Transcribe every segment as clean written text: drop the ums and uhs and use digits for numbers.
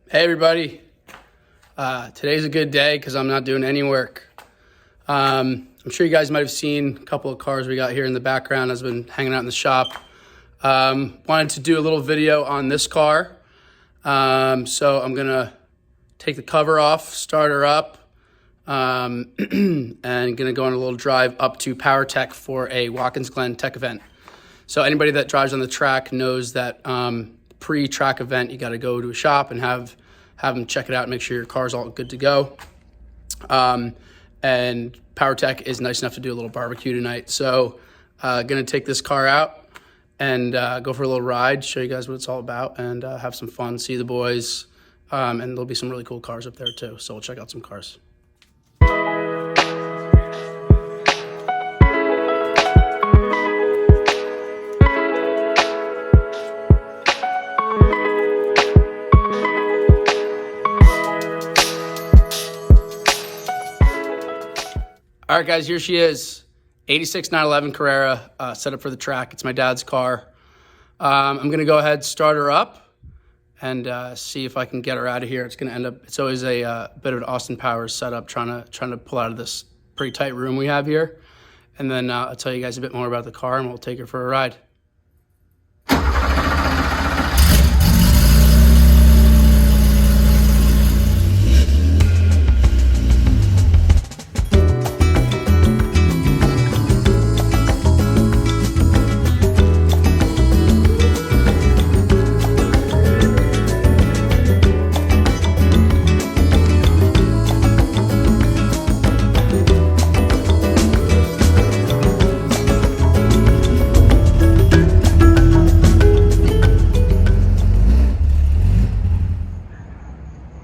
Hey everybody, today's a good day because I'm not doing any work. I'm sure you guys might have seen a couple of cars we got here in the background. I've been hanging out in the shop. Wanted to do a little video on this car. So I'm gonna take the cover off, start her up, and gonna go on a little drive up to Powertech for a Watkins Glen tech event. So anybody that drives on the track knows that pre-track event, you got to go to a shop and have them check it out and make sure your car's all good to go. And Powertech is nice enough to do a little barbecue tonight. So gonna take this car out and go for a little ride, show you guys what it's all about, and have some fun, see the boys. And there'll be some really cool cars up there too. So we'll check out some cars. All right, guys, here she is. 86 911 Carrera, set up for the track. It's my dad's car. I'm gonna go ahead, start her up, and see if I can get her out of here. It's gonna end up, it's always a bit of an Austin Powers setup, trying to pull out of this pretty tight room we have here. And then I'll tell you guys a bit more about the car and we'll take her for a ride.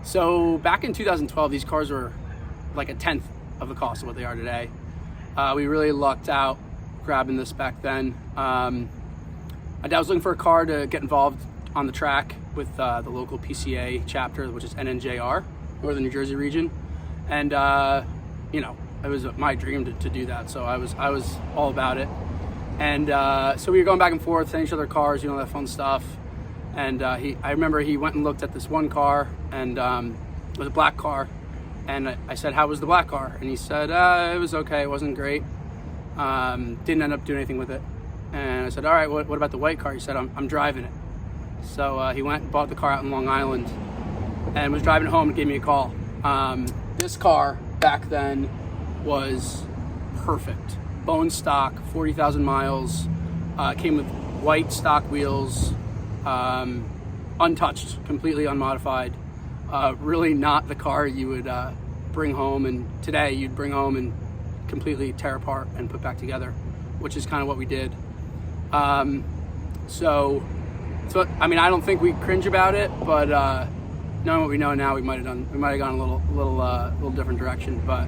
So back in 2012, these cars were like a tenth of the cost of what they are today. We really lucked out grabbing this back then. My dad was looking for a car to get involved on the track with the local PCA chapter, which is NNJR, Northern New Jersey region. And you know, it was my dream to do that. So I was all about it. And so we were going back and forth, sending each other cars, you know, that fun stuff. And I remember he went and looked at this one car, and it was a black car. And I said, "How was the black car?" And he said, "It was okay. It wasn't great. Didn't end up doing anything with it." And I said, "All right, what about the white car?" He said, I'm driving it. So he went and bought the car out in Long Island and was driving it home and gave me a call. This car back then was perfect. Bone stock, 40,000 miles. Came with white stock wheels. Untouched, completely unmodified. Really not the car you would bring home, and today you'd bring home and completely tear apart and put back together, which is kind of what we did. So I mean, I don't think we cringe about it, but knowing what we know now, we might have gone a little different direction. But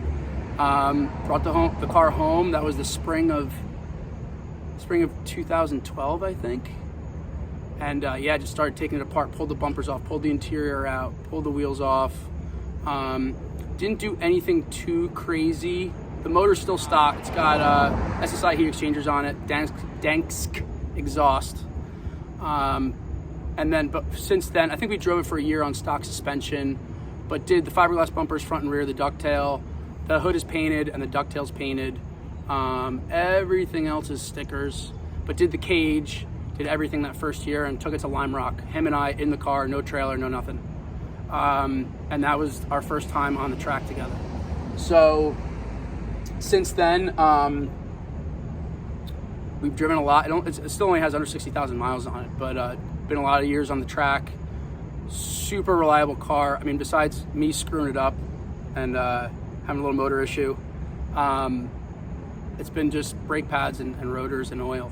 brought the car home. That was the spring of 2012, I think. And yeah, just started taking it apart, pulled the bumpers off, pulled the interior out, pulled the wheels off. Didn't do anything too crazy. The motor's still stock. It's got SSI heat exchangers on it, Dansk exhaust. And then, but since then, I think we drove it for a year on stock suspension, but did the fiberglass bumpers front and rear, the ducktail. The hood is painted and the ducktail's painted. Everything else is stickers, but did the cage. Did everything that first year and took it to Lime Rock. Him and I in the car, no trailer, no nothing. And that was our first time on the track together. So since then, we've driven a lot. It still only has under 60,000 miles on it, but been a lot of years on the track. Super reliable car. I mean, besides me screwing it up and having a little motor issue, it's been just brake pads and rotors and oil.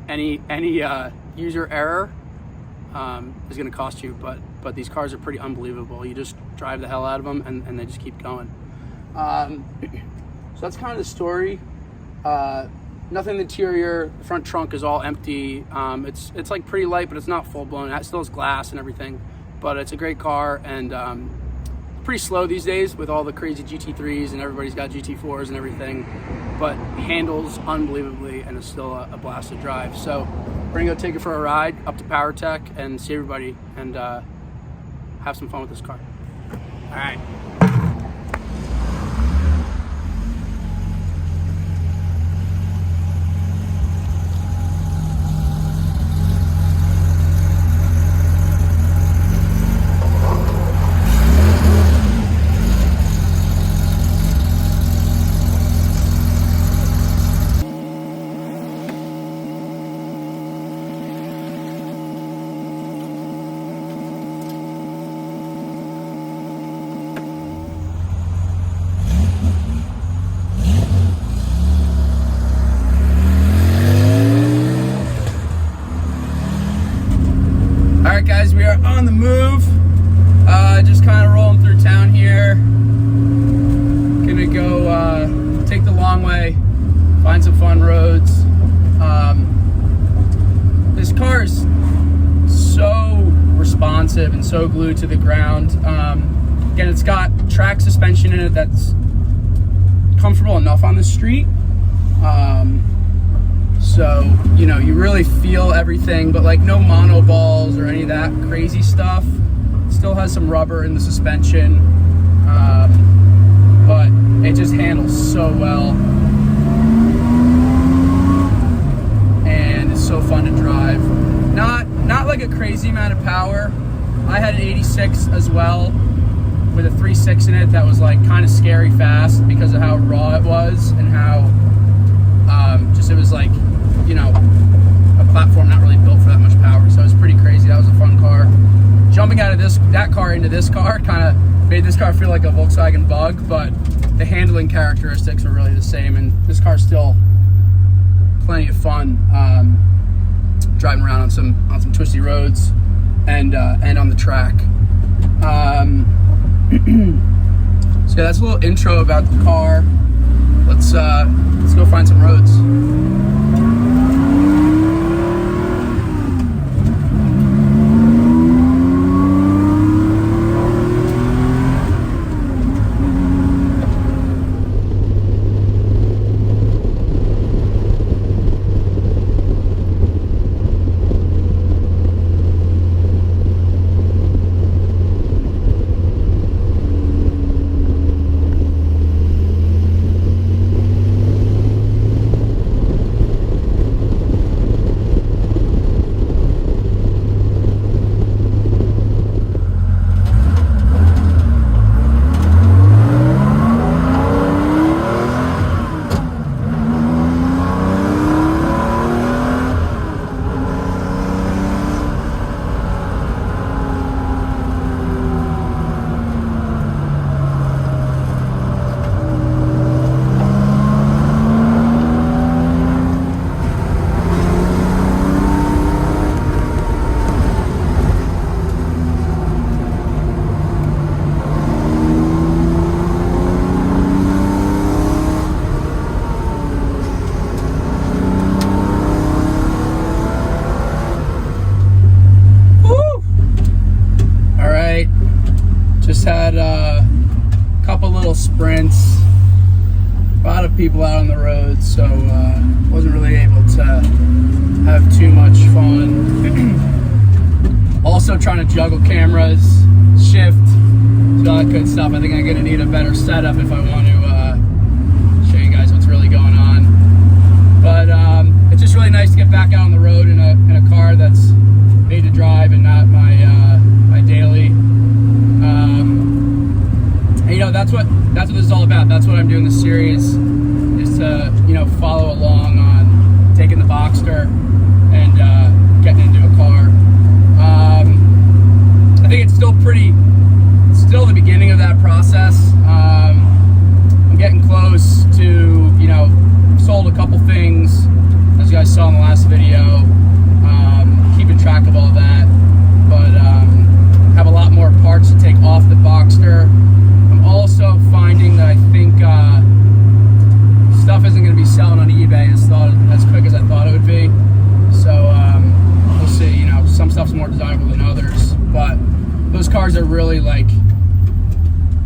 Any user error is going to cost you, but these cars are pretty unbelievable. You just drive the hell out of them and they just keep going. So that's kind of the story. Nothing in the interior. The front trunk is all empty. It's like pretty light, but it's not full blown. It still has glass and everything, but it's a great car, and pretty slow these days with all the crazy GT3s and everybody's got GT4s and everything, but handles unbelievably and is still a blast to drive. So We're gonna go take it for a ride up to Powertech and see everybody and have some fun with this car. All right. Alright guys, we are on the move. Just kind of rolling through town here. Gonna go take the long way, find some fun roads. This car is so responsive and so glued to the ground. Again, it's got track suspension in it that's comfortable enough on the street. So, you know, you really feel everything, but like no mono balls or any of that crazy stuff. Still has some rubber in the suspension, but it just handles so well. And it's so fun to drive. Not like a crazy amount of power. I had an 86 as well with a 3.6 in it that was like kind of scary fast because of how raw it was and how just it was like, you know, a platform not really built for that much power. So it was pretty crazy. That was a fun car. Jumping out of that car into this car kind of made this car feel like a Volkswagen Bug, but the handling characteristics were really the same, and this car's still plenty of fun driving around on some twisty roads and on the track. So that's a little intro about the car. Let's go find some roads. Had a couple little sprints, a lot of people out on the road, so wasn't really able to have too much fun. Also trying to juggle cameras, shift, so all that good stuff. I think I'm gonna need a better setup if I want to show you guys what's really going on. But it's just really nice to get back out on the road in a car that's made to drive and not my daily. And, you know, that's what this is all about. That's what I'm doing this series, is to, you know, follow along on taking the Boxster and getting into a car. I think it's still the beginning of that process. I'm getting close to, you know, sold a couple things, as you guys saw in the last video, keeping track of all that, but have a lot more parts to take off the Boxster. I'm also finding that I think stuff isn't going to be selling on eBay as quick as I thought it would be. So we'll see. You know, some stuff's more desirable than others, but those cars are really, like,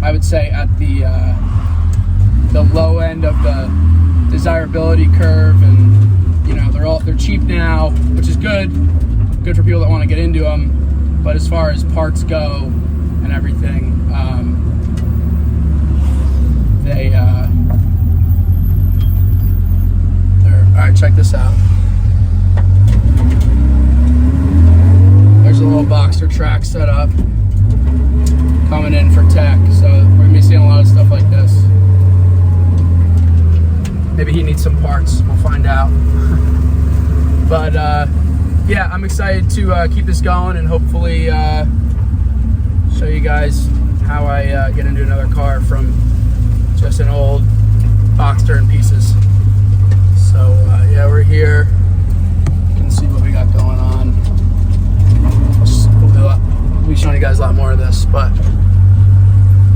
I would say at the low end of the desirability curve, and you know, they're cheap now. They're which is good for people that want to get into them. But as far as parts go and everything, all right, check this out. There's a little Boxster track set up coming in for tech, so we're gonna be seeing a lot of stuff like this. Maybe he needs some parts, we'll find out. But yeah, I'm excited to keep this going and hopefully show you guys how I get into another car from just an old Boxster in pieces. So yeah, we're here. You can see what we got going on. We'll be showing you guys a lot more of this, but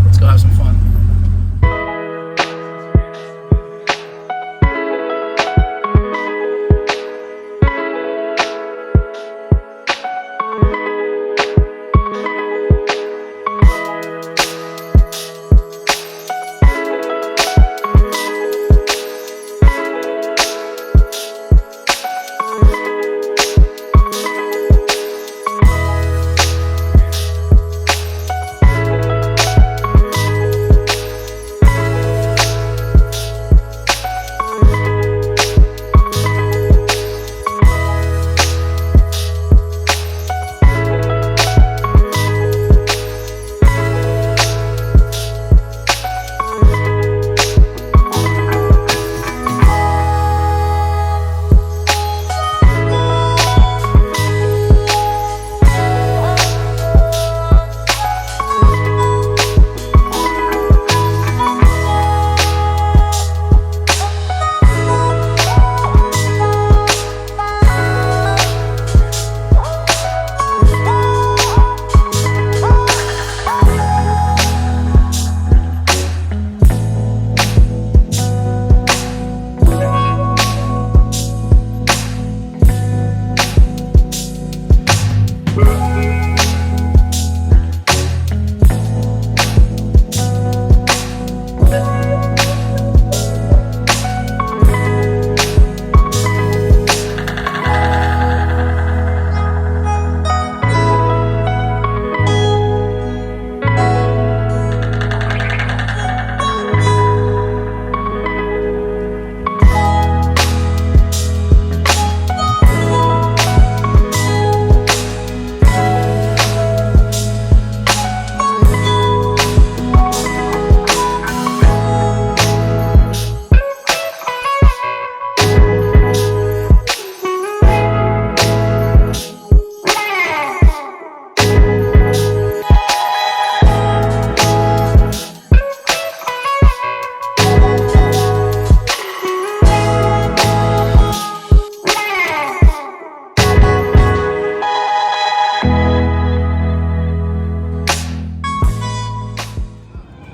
let's go have some fun.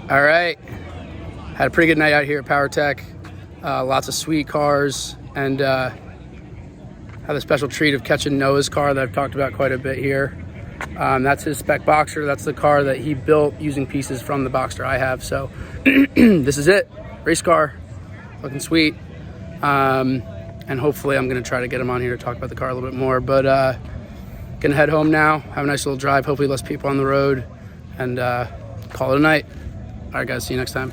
All right, had a pretty good night out here at Powertech. Lots of sweet cars, and had the special treat of catching Noah's car that I've talked about quite a bit here. That's his Spec Boxster. That's the car that he built using pieces from the Boxster I have. So this is it, race car, looking sweet. And hopefully I'm gonna try to get him on here to talk about the car a little bit more, but gonna head home now, have a nice little drive, hopefully less people on the road, and call it a night. All right, guys, see you next time.